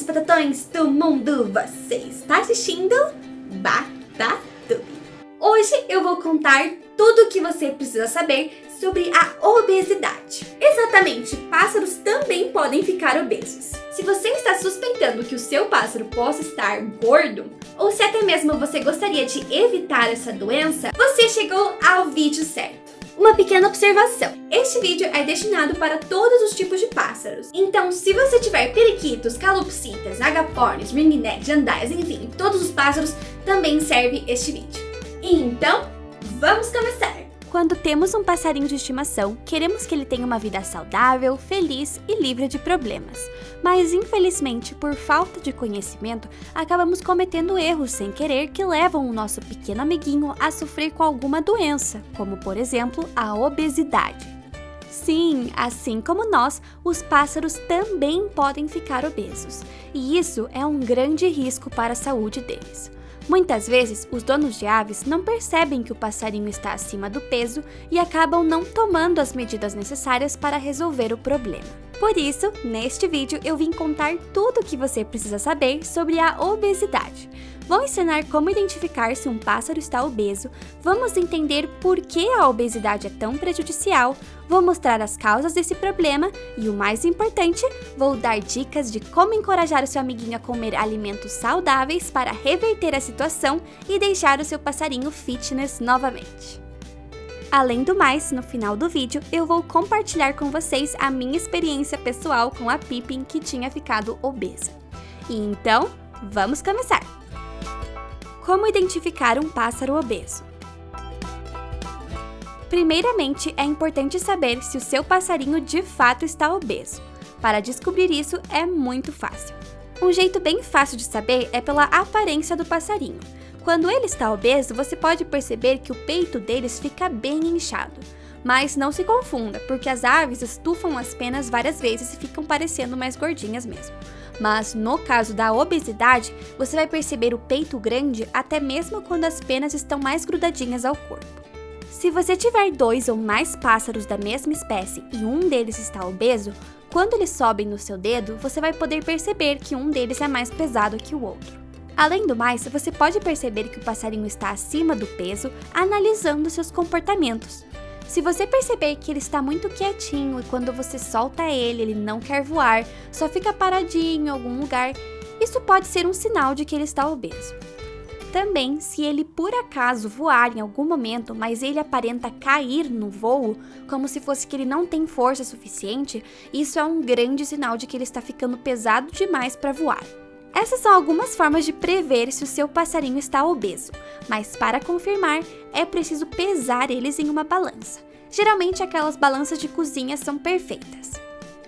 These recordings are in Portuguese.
batatinhas e batatões do mundo, você está assistindo Batatube. Hoje eu vou contar tudo o que você precisa saber sobre a obesidade. Exatamente, pássaros também podem ficar obesos. Se você está suspeitando que o seu pássaro possa estar gordo, ou se até mesmo você gostaria de evitar essa doença, você chegou ao vídeo certo. Uma pequena observação, este vídeo é destinado para todos os tipos de pássaros. Então, se você tiver periquitos, calopsitas, agapornis, ringneck, jandaias, enfim, todos os pássaros, também serve este vídeo. Então, vamos começar! Quando temos um passarinho de estimação, queremos que ele tenha uma vida saudável, feliz e livre de problemas. Mas, infelizmente, por falta de conhecimento, acabamos cometendo erros sem querer que levam o nosso pequeno amiguinho a sofrer com alguma doença, como, por exemplo, a obesidade. Sim, assim como nós, os pássaros também podem ficar obesos, e isso é um grande risco para a saúde deles. Muitas vezes, os donos de aves não percebem que o passarinho está acima do peso e acabam não tomando as medidas necessárias para resolver o problema. Por isso, neste vídeo eu vim contar tudo o que você precisa saber sobre a obesidade. Vou ensinar como identificar se um pássaro está obeso, vamos entender por que a obesidade é tão prejudicial, vou mostrar as causas desse problema e, o mais importante, vou dar dicas de como encorajar o seu amiguinho a comer alimentos saudáveis para reverter a situação e deixar o seu passarinho fitness novamente. Além do mais, no final do vídeo, eu vou compartilhar com vocês a minha experiência pessoal com a Pippin que tinha ficado obesa. E então, vamos começar! Como identificar um pássaro obeso? Primeiramente, é importante saber se o seu passarinho de fato está obeso. Para descobrir isso, é muito fácil. Um jeito bem fácil de saber é pela aparência do passarinho. Quando ele está obeso, você pode perceber que o peito deles fica bem inchado. Mas não se confunda, porque as aves estufam as penas várias vezes e ficam parecendo mais gordinhas mesmo. Mas no caso da obesidade, você vai perceber o peito grande até mesmo quando as penas estão mais grudadinhas ao corpo. Se você tiver 2 ou mais pássaros da mesma espécie e um deles está obeso, quando eles sobem no seu dedo, você vai poder perceber que um deles é mais pesado que o outro. Além do mais, você pode perceber que o passarinho está acima do peso analisando seus comportamentos. Se você perceber que ele está muito quietinho e quando você solta ele não quer voar, só fica paradinho em algum lugar, isso pode ser um sinal de que ele está obeso. Também, se ele por acaso voar em algum momento, mas ele aparenta cair no voo, como se fosse que ele não tem força suficiente, isso é um grande sinal de que ele está ficando pesado demais para voar. Essas são algumas formas de prever se o seu passarinho está obeso, mas para confirmar, é preciso pesar eles em uma balança. Geralmente aquelas balanças de cozinha são perfeitas.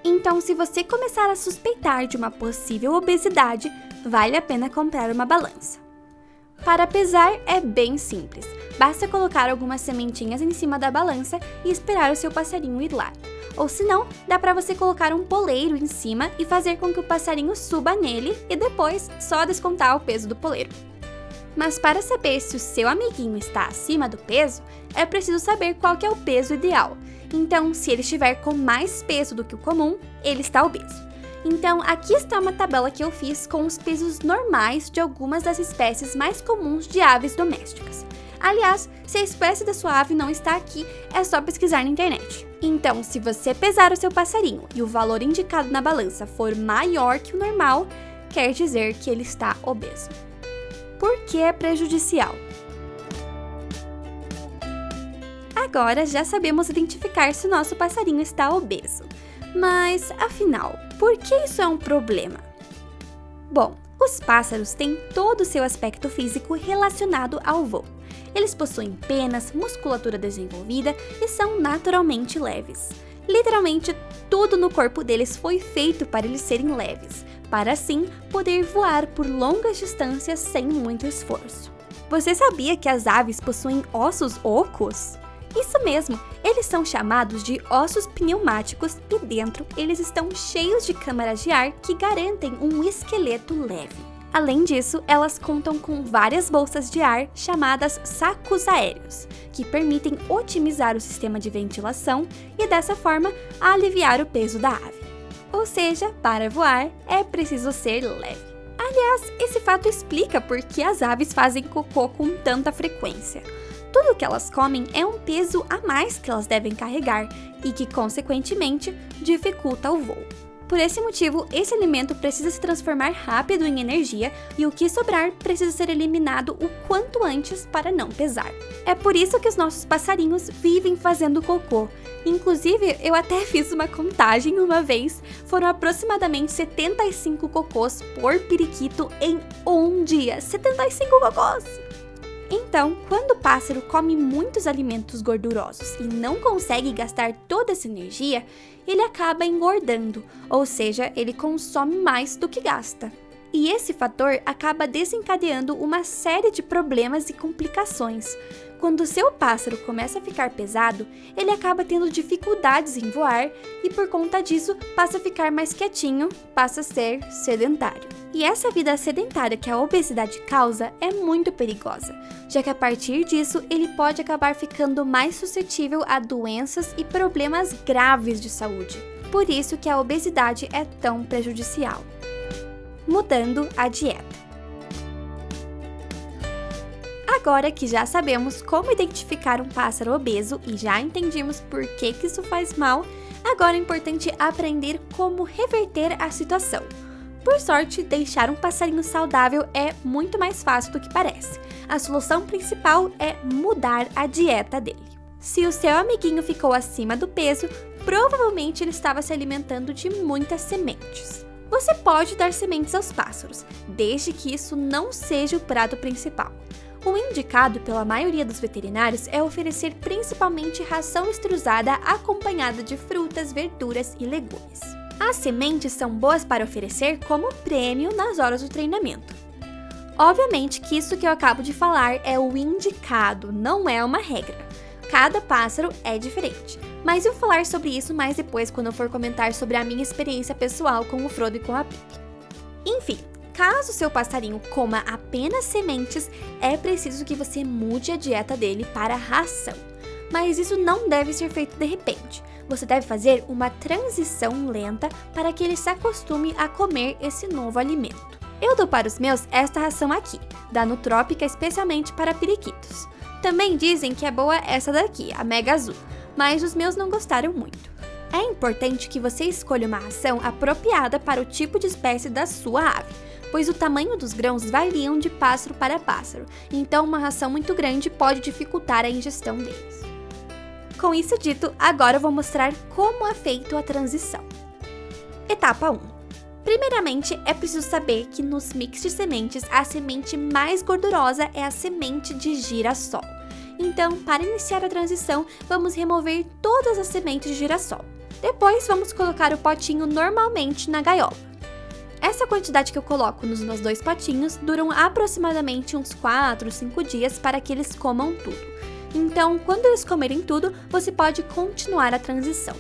Então, se você começar a suspeitar de uma possível obesidade, vale a pena comprar uma balança. Para pesar é bem simples, basta colocar algumas sementinhas em cima da balança e esperar o seu passarinho ir lá. Ou se não, dá para você colocar um poleiro em cima e fazer com que o passarinho suba nele e depois só descontar o peso do poleiro. Mas para saber se o seu amiguinho está acima do peso, é preciso saber qual que é o peso ideal. Então, se ele estiver com mais peso do que o comum, ele está obeso. Então, aqui está uma tabela que eu fiz com os pesos normais de algumas das espécies mais comuns de aves domésticas. Aliás, se a espécie da sua ave não está aqui, é só pesquisar na internet. Então, se você pesar o seu passarinho e o valor indicado na balança for maior que o normal, quer dizer que ele está obeso. Por que é prejudicial? Agora já sabemos identificar se o nosso passarinho está obeso. Mas, afinal, por que isso é um problema? Bom, os pássaros têm todo o seu aspecto físico relacionado ao voo. Eles possuem penas, musculatura desenvolvida e são naturalmente leves. Literalmente, tudo no corpo deles foi feito para eles serem leves, para assim poder voar por longas distâncias sem muito esforço. Você sabia que as aves possuem ossos ocos? Isso mesmo, eles são chamados de ossos pneumáticos e dentro eles estão cheios de câmaras de ar que garantem um esqueleto leve. Além disso, elas contam com várias bolsas de ar chamadas sacos aéreos, que permitem otimizar o sistema de ventilação e, dessa forma, aliviar o peso da ave. Ou seja, para voar é preciso ser leve. Aliás, esse fato explica por que as aves fazem cocô com tanta frequência. Tudo que elas comem é um peso a mais que elas devem carregar e que, consequentemente, dificulta o voo. Por esse motivo, esse alimento precisa se transformar rápido em energia e o que sobrar precisa ser eliminado o quanto antes para não pesar. É por isso que os nossos passarinhos vivem fazendo cocô. Inclusive, eu até fiz uma contagem uma vez, foram aproximadamente 75 cocôs por periquito em um dia. 75 cocôs! Então, quando o pássaro come muitos alimentos gordurosos e não consegue gastar toda essa energia, ele acaba engordando, ou seja, ele consome mais do que gasta. E esse fator acaba desencadeando uma série de problemas e complicações. Quando o seu pássaro começa a ficar pesado, ele acaba tendo dificuldades em voar e por conta disso passa a ficar mais quietinho, passa a ser sedentário. E essa vida sedentária que a obesidade causa é muito perigosa, já que a partir disso ele pode acabar ficando mais suscetível a doenças e problemas graves de saúde. Por isso que a obesidade é tão prejudicial. Mudando a dieta. Agora que já sabemos como identificar um pássaro obeso e já entendimos por que isso faz mal, agora é importante aprender como reverter a situação. Por sorte, deixar um passarinho saudável é muito mais fácil do que parece. A solução principal é mudar a dieta dele. Se o seu amiguinho ficou acima do peso, provavelmente ele estava se alimentando de muitas sementes. Você pode dar sementes aos pássaros, desde que isso não seja o prato principal. O indicado pela maioria dos veterinários é oferecer principalmente ração extrusada acompanhada de frutas, verduras e legumes. As sementes são boas para oferecer como prêmio nas horas do treinamento. Obviamente que isso que eu acabo de falar é o indicado, não é uma regra. Cada pássaro é diferente, mas eu vou falar sobre isso mais depois quando eu for comentar sobre a minha experiência pessoal com o Frodo e com a Pip. Enfim, caso seu passarinho coma apenas sementes, é preciso que você mude a dieta dele para ração. Mas isso não deve ser feito de repente. Você deve fazer uma transição lenta para que ele se acostume a comer esse novo alimento. Eu dou para os meus esta ração aqui, da Nutrópica especialmente para periquitos. Também dizem que é boa essa daqui, a Mega Azul, mas os meus não gostaram muito. É importante que você escolha uma ração apropriada para o tipo de espécie da sua ave, pois o tamanho dos grãos variam de pássaro para pássaro, então uma ração muito grande pode dificultar a ingestão deles. Com isso dito, agora eu vou mostrar como é feita a transição. Etapa 1. Primeiramente, é preciso saber que nos mix de sementes, a semente mais gordurosa é a semente de girassol. Então, para iniciar a transição, vamos remover todas as sementes de girassol. Depois, vamos colocar o potinho normalmente na gaiola. Essa quantidade que eu coloco nos meus 2 potinhos duram aproximadamente uns 4, 5 dias para que eles comam tudo. Então, quando eles comerem tudo, você pode continuar a transição.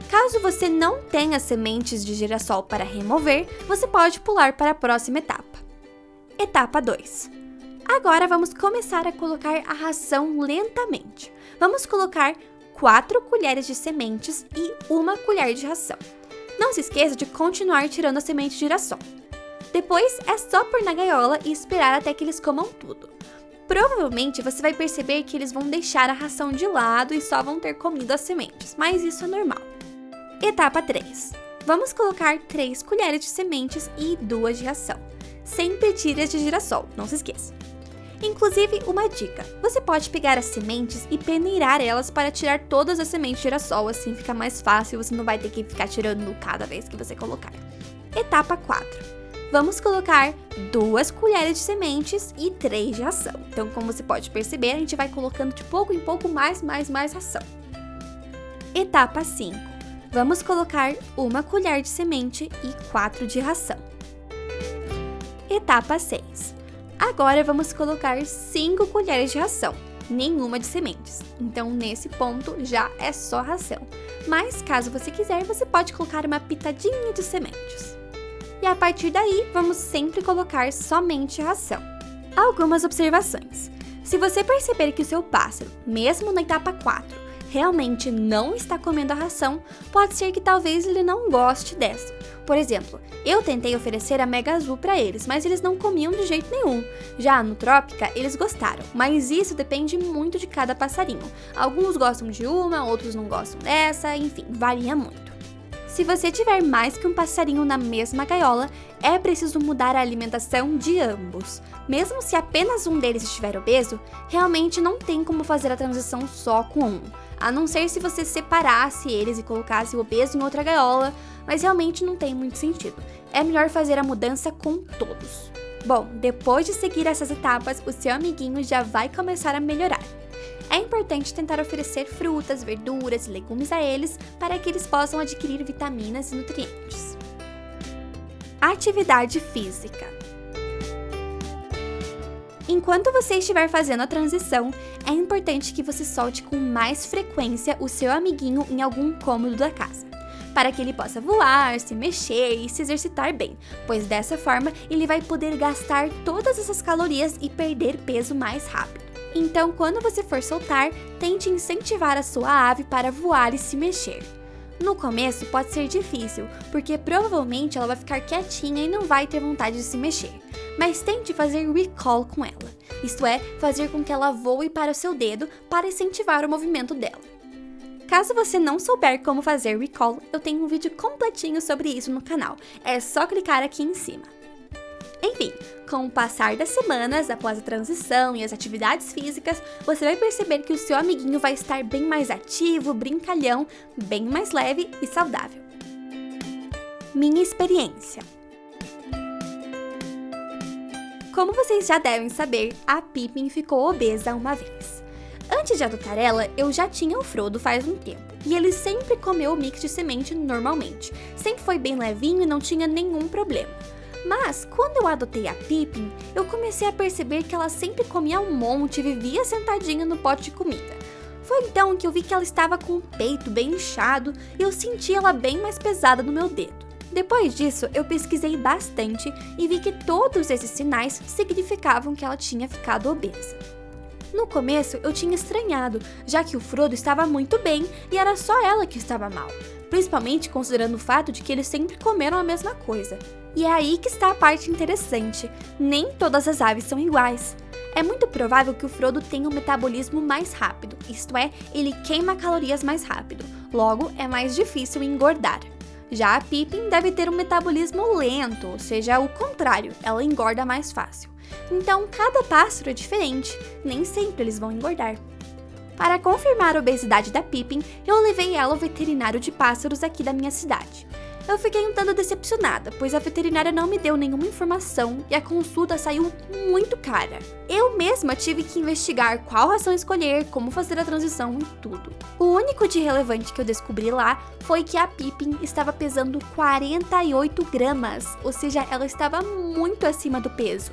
Caso você não tenha sementes de girassol para remover, você pode pular para a próxima etapa. Etapa 2. Agora vamos começar a colocar a ração lentamente. Vamos colocar 4 colheres de sementes e 1 colher de ração. Não se esqueça de continuar tirando a semente de girassol. Depois é só pôr na gaiola e esperar até que eles comam tudo. Provavelmente você vai perceber que eles vão deixar a ração de lado e só vão ter comido as sementes, mas isso é normal. Etapa 3. Vamos colocar 3 colheres de sementes e 2 de ração. Sempre tire as de girassol, não se esqueça. Inclusive, uma dica, você pode pegar as sementes e peneirar elas para tirar todas as sementes de girassol, assim fica mais fácil, você não vai ter que ficar tirando cada vez que você colocar. Etapa 4. Vamos colocar 2 colheres de sementes e 3 de ração. Então, como você pode perceber, a gente vai colocando de pouco em pouco mais ração. Etapa 5. Vamos colocar 1 colher de semente e 4 de ração. Etapa 6. Agora vamos colocar 5 colheres de ração, nenhuma de sementes. Então, nesse ponto, já é só ração. Mas, caso você quiser, você pode colocar uma pitadinha de sementes. E a partir daí, vamos sempre colocar somente ração. Algumas observações. Se você perceber que o seu pássaro, mesmo na etapa 4, realmente não está comendo a ração, pode ser que talvez ele não goste dessa. Por exemplo, eu tentei oferecer a Mega Azul para eles, mas eles não comiam de jeito nenhum. Já no Trópica, eles gostaram, mas isso depende muito de cada passarinho. Alguns gostam de uma, outros não gostam dessa, enfim, varia muito. Se você tiver mais que um passarinho na mesma gaiola, é preciso mudar a alimentação de ambos. Mesmo se apenas um deles estiver obeso, realmente não tem como fazer a transição só com um, a não ser se você separasse eles e colocasse o obeso em outra gaiola, mas realmente não tem muito sentido. É melhor fazer a mudança com todos. Bom, depois de seguir essas etapas, o seu amiguinho já vai começar a melhorar. É importante tentar oferecer frutas, verduras e legumes a eles para que eles possam adquirir vitaminas e nutrientes. Atividade física. Enquanto você estiver fazendo a transição, é importante que você solte com mais frequência o seu amiguinho em algum cômodo da casa, para que ele possa voar, se mexer e se exercitar bem, pois dessa forma ele vai poder gastar todas essas calorias e perder peso mais rápido. Então, quando você for soltar, tente incentivar a sua ave para voar e se mexer. No começo pode ser difícil, porque provavelmente ela vai ficar quietinha e não vai ter vontade de se mexer. Mas tente fazer recall com ela, isto é, fazer com que ela voe para o seu dedo para incentivar o movimento dela. Caso você não souber como fazer recall, eu tenho um vídeo completinho sobre isso no canal, é só clicar aqui em cima. Enfim, com o passar das semanas, após a transição e as atividades físicas, você vai perceber que o seu amiguinho vai estar bem mais ativo, brincalhão, bem mais leve e saudável. Minha experiência. Como vocês já devem saber, a Pippin ficou obesa uma vez. Antes de adotar ela, eu já tinha o Frodo faz um tempo, e ele sempre comeu o mix de semente normalmente, sempre foi bem levinho e não tinha nenhum problema. Mas, quando eu adotei a Pippin, eu comecei a perceber que ela sempre comia um monte e vivia sentadinha no pote de comida. Foi então que eu vi que ela estava com o peito bem inchado e eu senti ela bem mais pesada no meu dedo. Depois disso, eu pesquisei bastante e vi que todos esses sinais significavam que ela tinha ficado obesa. No começo, eu tinha estranhado, já que o Frodo estava muito bem e era só ela que estava mal, principalmente considerando o fato de que eles sempre comeram a mesma coisa. E é aí que está a parte interessante, nem todas as aves são iguais. É muito provável que o Frodo tenha um metabolismo mais rápido, isto é, ele queima calorias mais rápido, logo é mais difícil engordar. Já a Pippin deve ter um metabolismo lento, ou seja, o contrário, ela engorda mais fácil. Então, cada pássaro é diferente, nem sempre eles vão engordar. Para confirmar a obesidade da Pippin, eu levei ela ao veterinário de pássaros aqui da minha cidade. Eu fiquei um tanto decepcionada, pois a veterinária não me deu nenhuma informação e a consulta saiu muito cara. Eu mesma tive que investigar qual ração escolher, como fazer a transição e tudo. O único de relevante que eu descobri lá foi que a Pippin estava pesando 48 gramas, ou seja, ela estava muito acima do peso.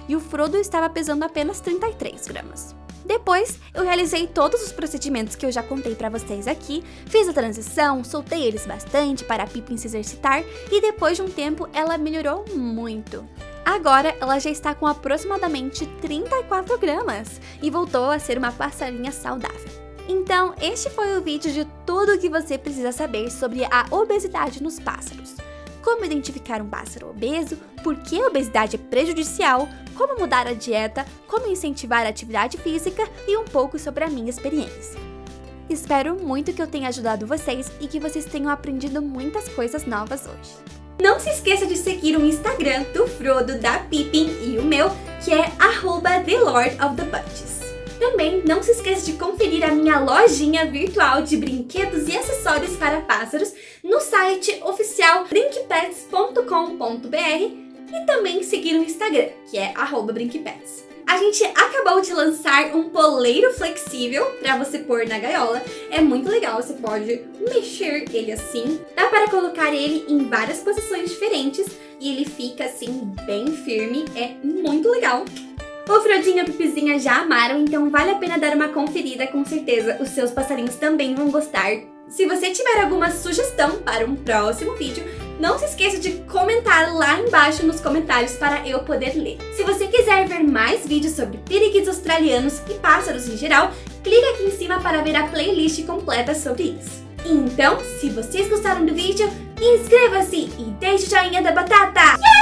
E o Frodo estava pesando apenas 33 gramas. Depois, eu realizei todos os procedimentos que eu já contei pra vocês aqui, fiz a transição, soltei eles bastante para a Pippin se exercitar e depois de um tempo ela melhorou muito. Agora, ela já está com aproximadamente 34 gramas e voltou a ser uma passarinha saudável. Então, este foi o vídeo de tudo o que você precisa saber sobre a obesidade nos pássaros. Como identificar um pássaro obeso, por que a obesidade é prejudicial, como mudar a dieta, como incentivar a atividade física e um pouco sobre a minha experiência. Espero muito que eu tenha ajudado vocês e que vocês tenham aprendido muitas coisas novas hoje. Não se esqueça de seguir o Instagram do Frodo, da Pippin e o meu, que é @TheLordOfTheBunches. Também não se esqueça de conferir a minha lojinha virtual de brinquedos e acessórios para pássaros no site oficial brinkpets.com.br e também seguir o Instagram, que é @brinkpets. A gente acabou de lançar um poleiro flexível para você pôr na gaiola. É muito legal, você pode mexer ele assim. Dá para colocar ele em várias posições diferentes e ele fica assim bem firme, é muito legal. O Frodinho e a Pipizinha já amaram, então vale a pena dar uma conferida, com certeza os seus passarinhos também vão gostar. Se você tiver alguma sugestão para um próximo vídeo, não se esqueça de comentar lá embaixo nos comentários para eu poder ler. Se você quiser ver mais vídeos sobre periquitos australianos e pássaros em geral, clica aqui em cima para ver a playlist completa sobre isso. Então, se vocês gostaram do vídeo, inscreva-se e deixe o joinha da batata!